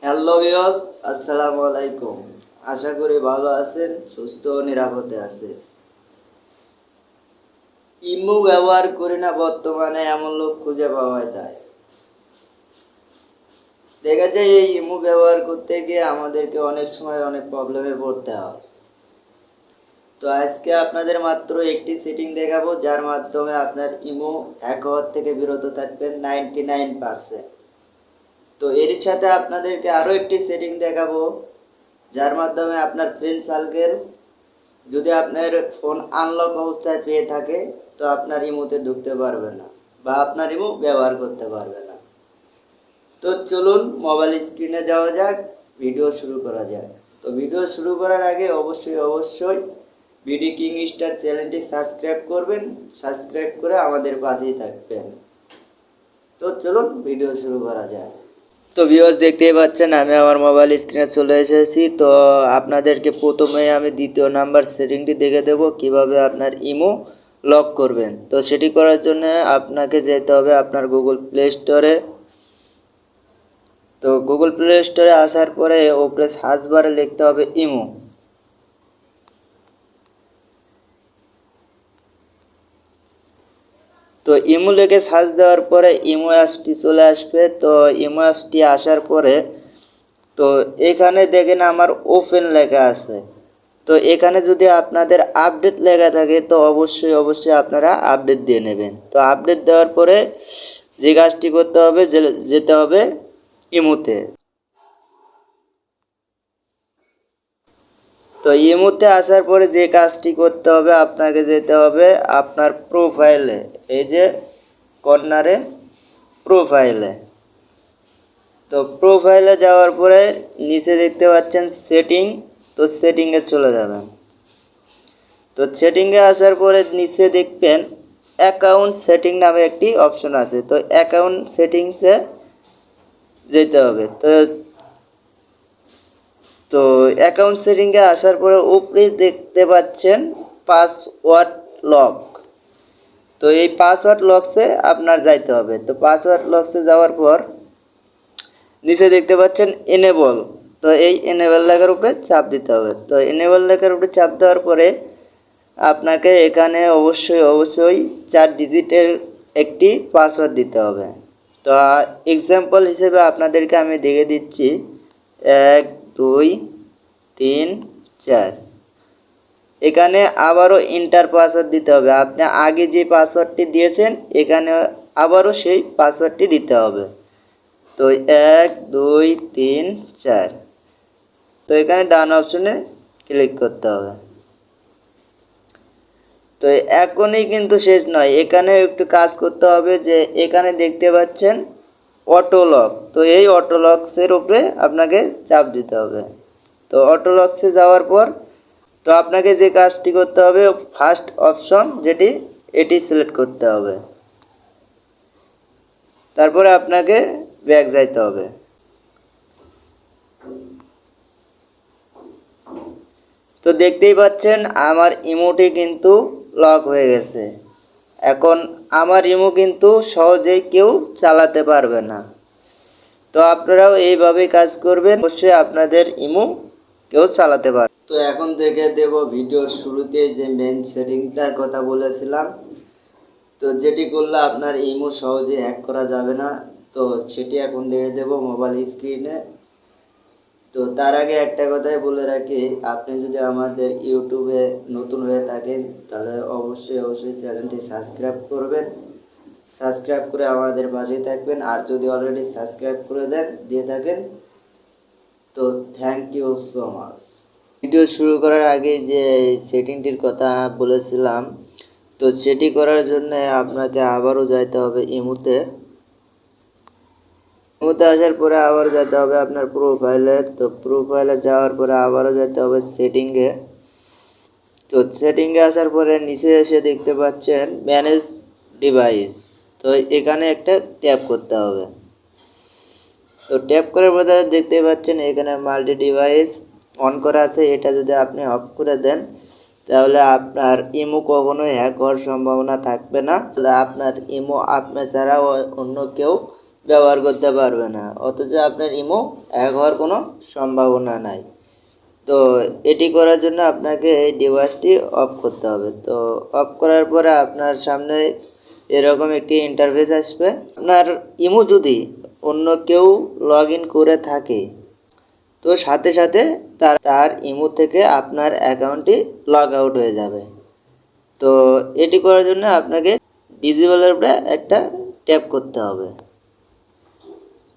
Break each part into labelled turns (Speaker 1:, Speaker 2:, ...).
Speaker 1: Hello viewers, আসসালামু আলাইকুম। আশা করি ভালো আছেন, সুস্থ ও নিরাপদে আছেন। ইমো ব্যবহার করি না বর্তমানে এমন লোক খুঁজে পাওয়া যায়। দেখা যায় এই ইমো ব্যবহার করতে গিয়ে আমাদেরকে অনেক সময় অনেক প্রবলেমে পড়তে হয়। তো আজকে আপনাদের মাত্র একটি সেটিং দেখাবো যার মাধ্যমে আপনার ইমো হ্যাক হওয়ার থেকে বিরত থাকবেন 99%। তো এর সাথে আপনাদেরকে আরও একটি সেটিং দেখাবো যার মাধ্যমে আপনার ফ্রেন্ড সার্কেল যদি আপনার ফোন আনলক অবস্থায় পেয়ে থাকে তো আপনার ইমোতে ঢুকতে পারবে না বা আপনার ইমো ব্যবহার করতে পারবে না। তো চলুন মোবাইল স্ক্রিনে যাওয়া যাক, ভিডিও শুরু করা যাক। তো ভিডিও শুরু করার আগে অবশ্যই বিডি কিং স্টার চ্যানেলটি সাবস্ক্রাইব করবেন, সাবস্ক্রাইব করে আমাদের পাশেই থাকবেন। তো চলুন ভিডিও শুরু করা যাক। তো ভিউয়ার্স, দেখতেই পাচ্ছেন আমি আমার মোবাইল স্ক্রিনে চলে এসেছি। তো আপনাদেরকে প্রথমে আমি দ্বিতীয় নাম্বার সেটিংটি দেখে দেব কিভাবে আপনার ইমো লক করবেন। তো সেটি করার জন্য আপনাকে যেতে হবে আপনার গুগল প্লে স্টোরে। তো গুগল প্লে স্টোরে আসার পরে ওপরে সার্চ বারে লিখতে হবে ইমো। তো ইমো লিখে সার্চ দেওয়ার পরে ইমো অ্যাপসটি চলে আসবে। তো ইমো অ্যাপসটি আসার পরে তো এখানে দেখেন আমার ওপেন লেখা আছে। তো এখানে যদি আপনাদের আপডেট লেখা থাকে তো অবশ্যই আপনারা আপডেট দিয়ে নেবেন। তো আপডেট দেওয়ার পরে যে কাজটি করতে হবে, যেতে হবে ইমোতে। তো ইমোতে আসার পরে যে কাজটি করতে হবে, আপনাকে যেতে হবে আপনার প্রোফাইলে, এই যে কর্নারে প্রোফাইলে। তো প্রোফাইলে যাওয়ার পরে নিচে দেখতে পাচ্ছেন সেটিং। তো সেটিংয়ে চলে যাবেন। তো সেটিংয়ে আসার পরে নিচে দেখবেন অ্যাকাউন্ট সেটিং নামে একটি অপশন আছে। তো অ্যাকাউন্ট সেটিংসে যেতে হবে। তো অ্যাকাউন্ট সেটিংয়ে আসার পরে উপরে দেখতে পাচ্ছেন পাসওয়ার্ড লক। তো এই পাসওয়ার্ড লকসে আপনার যাইতে হবে। তো পাসওয়ার্ড লকসে যাওয়ার পর নিচে দেখতে পাচ্ছেন এনেবল। তো এই এনেবল লেখার উপরে চাপ দিতে হবে। তো এনেবল লেখার উপরে চাপ দেওয়ার পরে আপনাকে এখানে অবশ্যই 4 ডিজিটের একটি পাসওয়ার্ড দিতে হবে। তো এক্সাম্পল হিসেবে আপনাদেরকে আমি দেখে দিচ্ছি 1 2 3 4। এখানে আবারও ইন্টার পাসওয়ার্ড দিতে হবে। আপনি আগে যে পাসওয়ার্ডটি দিয়েছেন এখানে আবারও সেই পাসওয়ার্ডটি দিতে হবে। তো 1 2 3 4। তো এখানে ডান অপশনে ক্লিক করতে হবে। তো এখনই কিন্তু শেষ নয়, এখানে একটু কাজ করতে হবে। যে এখানে দেখতে পাচ্ছেন অটো লক। তো এই অটো লকসের উপরে আপনাকে চাপ দিতে হবে। তো অটো লকসে যাওয়ার পর তো আপনাকে যে কাজটি করতে হবে ফার্স্ট অপশন যেটি, এটি সিলেক্ট করতে হবে। তারপরে আপনাকে ব্যাক যাইতে হবে। তো দেখতেই পাচ্ছেন আমার ইমোটি কিন্তু লক হয়ে গেছে। এখন আমার ইমো কিন্তু সহজেই কেউ চালাতে পারবে না। তো আপনারাও এইভাবেই কাজ করবেন, অবশ্যই আপনাদের ইমো কেউ চালাতে পারবে। তো এখন থেকে দেব ভিডিওর শুরুতে যে মেন সেটিংটার কথা বলেছিলাম, তো যেটি করলে আপনার ইমো সহজে হ্যাক করা যাবে না। তো সেটি এখন দেখে দেব মোবাইল স্ক্রিনে। তো তার আগে একটা কথাই বলে রাখি, আপনি যদি আমাদের ইউটিউবে নতুন হয়ে থাকেন তাহলে অবশ্যই চ্যানেলটি সাবস্ক্রাইব করবেন, সাবস্ক্রাইব করে আমাদের পাশেই থাকবেন। আর যদি অলরেডি সাবস্ক্রাইব করে দিয়ে থাকেন তো thank you so much. Video শুরু করার আগে যে সেটিংটির কথা বলেছিলাম, তো সেটি করার জন্য আপনাকে আবারও যাইতে হবে ইমোতে। ইমোতে আসার পরে আবার যেতে হবে আপনার প্রোফাইলে। তো প্রোফাইলে যাওয়ার পরে আবারও যেতে হবে সেটিংয়ে। তো সেটিংয়ে আসার পরে নিচে এসে দেখতে পাচ্ছেন ম্যানেজ ডিভাইস। তো এখানে একটা ট্যাপ করতে হবে। তো ট্যাপ করার পরে দেখতে পাচ্ছেন এখানে মাল্টি ডিভাইস অন করা আছে। এটা যদি আপনি অফ করে দেন তাহলে আপনার ইমো কখনোই হ্যাক হওয়ার সম্ভাবনা থাকবে না। তাহলে আপনার ইমো আপনার ছাড়া অন্য কেউ ব্যবহার করতে পারবে না, অথচ আপনার ইমো হ্যাক হওয়ার কোনো সম্ভাবনা নাই। তো এটি করার জন্য আপনাকে এই ডিভাইসটি অফ করতে হবে। তো অফ করার পরে আপনার সামনে এরকম একটি ইন্টারফেস আসবে। আপনার ইমো যদি অন্য কেউ লগ ইন করে থাকে, তো সাথে সাথে তার ইমো থেকে আপনার অ্যাকাউন্টটি লগ আউট হয়ে যাবে। তো এটি করার জন্য আপনাকে ডিসেবলের উপরে একটা ট্যাপ করতে হবে।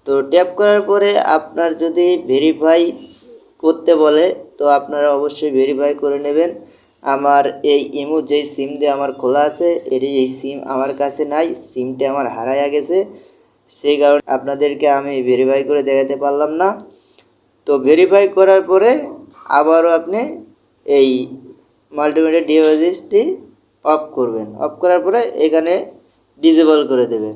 Speaker 1: তো ট্যাপ করার পরে আপনার যদি ভেরিফাই করতে বলে, তো আপনারা অবশ্যই ভেরিফাই করে নেবেন। আমার এই ইমো যেই সিম দিয়ে আমার খোলা আছে, এই সিম আমার কাছে নাই, সিমটি আমার হারাইয়া গেছে, সেই কারণে আপনাদেরকে আমি ভেরিফাই করে দেখাতে পারলাম না। তো ভেরিফাই করার পরে আবারও আপনি এই মাল্টিমিডিয়া ডিভাইসটি অফ করবেন। অফ করার পরে এখানে ডিসেবল করে দেবেন।